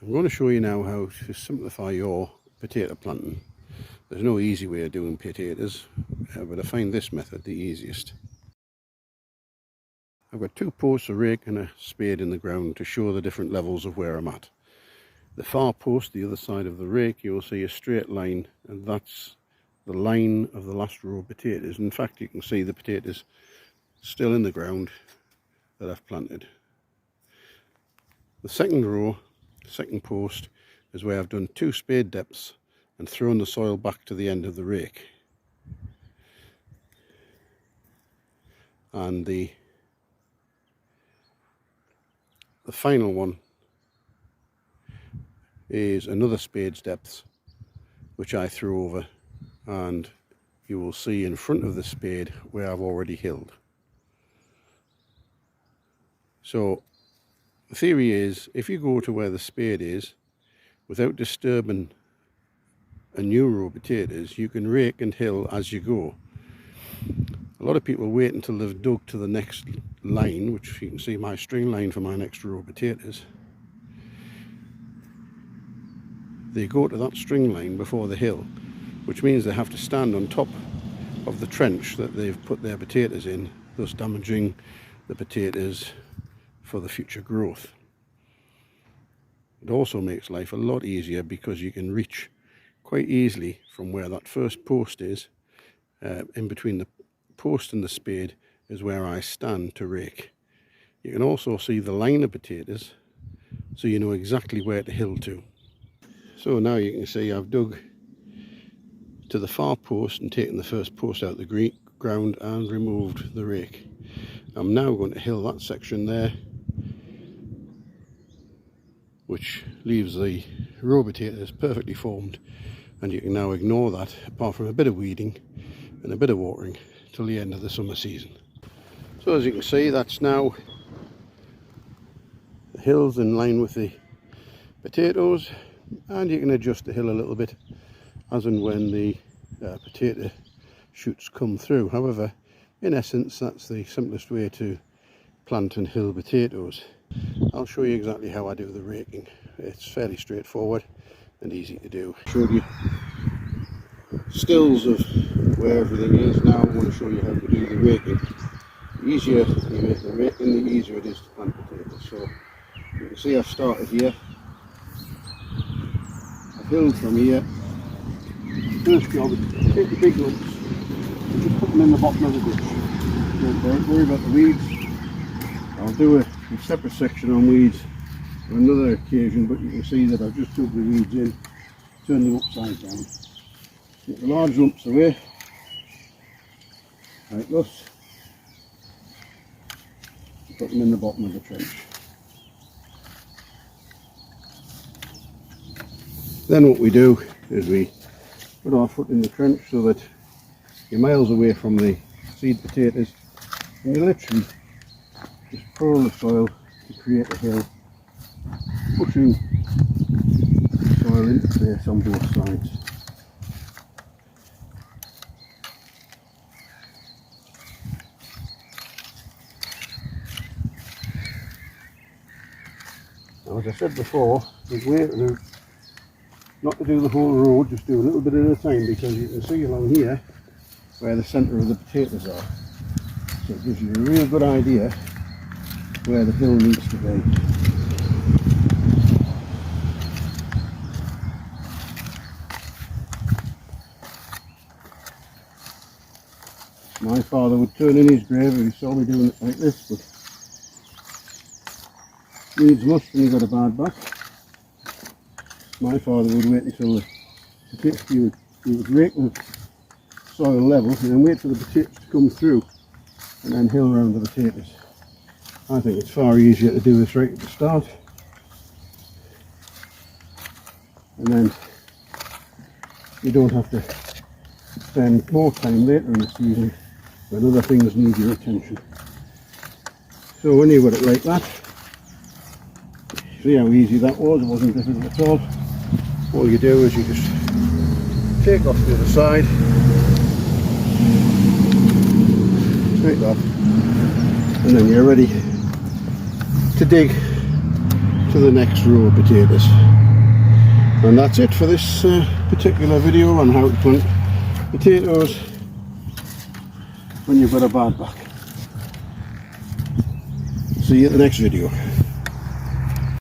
I'm going to show you now how to simplify your potato planting. There's no easy way of doing potatoes, but I find this method the easiest. I've got two posts, a rake and a spade in the ground to show the different levels of where I'm at. The far post, the other side of the rake, you will see a straight line, and that's the line of the last row of potatoes. In fact, you can see the potatoes still in the ground that I've planted. The second row, second post, is where I've done two spade depths and thrown the soil back to the end of the rake. And the final one is another spade's depth, which I threw over, and you will see in front of the spade where I've already hilled. So the theory is, if you go to where the spade is without disturbing a new row of potatoes, you can rake and hill as you go. A lot of people wait until they've dug to the next line, which you can see my string line for my next row of potatoes. They go to that string line before the hill, which means they have to stand on top of the trench that they've put their potatoes in, thus damaging the potatoes for the future growth. It also makes life a lot easier because you can reach quite easily from where that first post is. In between the post and the spade is where I stand to rake. You can also see the line of potatoes, so you know exactly where to hill to. So now you can see I've dug to the far post and taken the first post out of the ground and removed the rake. I'm now going to hill that section there, which leaves the row potatoes perfectly formed, and you can now ignore that, apart from a bit of weeding and a bit of watering, till the end of the summer season. So as you can see, that's now the hills in line with the potatoes, and you can adjust the hill a little bit as and when the potato shoots come through. However, in essence, that's the simplest way to plant and hill potatoes. I'll show you exactly how I do the raking. It's fairly straightforward and easy to do. I showed you stills of where everything is. Now I want to show you how to do the raking. The easier you make the raking, the easier it is to plant potatoes. So you can see I've started here. I've hilled from here. First job is to take the big lumps and just put them in the bottom of the ditch. Don't worry about the weeds. I'll do a separate section on weeds on another occasion, but you can see that I've just took the weeds in, turned them upside down. Get the large lumps away, like this, and put them in the bottom of the trench. Then what we do is we put our foot in the trench so that you're miles away from the seed potatoes, and you literally just pour the soil to create a hill, pushing the soil into place on both sides. Now, as I said before, the way not to do the whole road, just do a little bit at a time, because you can see along here where the centre of the potatoes are. So it gives you a real good idea where the hill needs to be. My father would turn in his grave if he saw me doing it like this, but needs must when he got a bad back. My father would wait until he would rake the soil level and then wait for the potatoes to come through and then hill around the potatoes. I think it's far easier to do this right at the start, and then you don't have to spend more time later in the season when other things need your attention. So when you got it like that, see how easy that was. It wasn't difficult at all. All you do is you just take off the other side, like that, and then you're ready to dig to the next row of potatoes. And that's it for this particular video on how to plant potatoes when you've got a bad back. See you at the next video.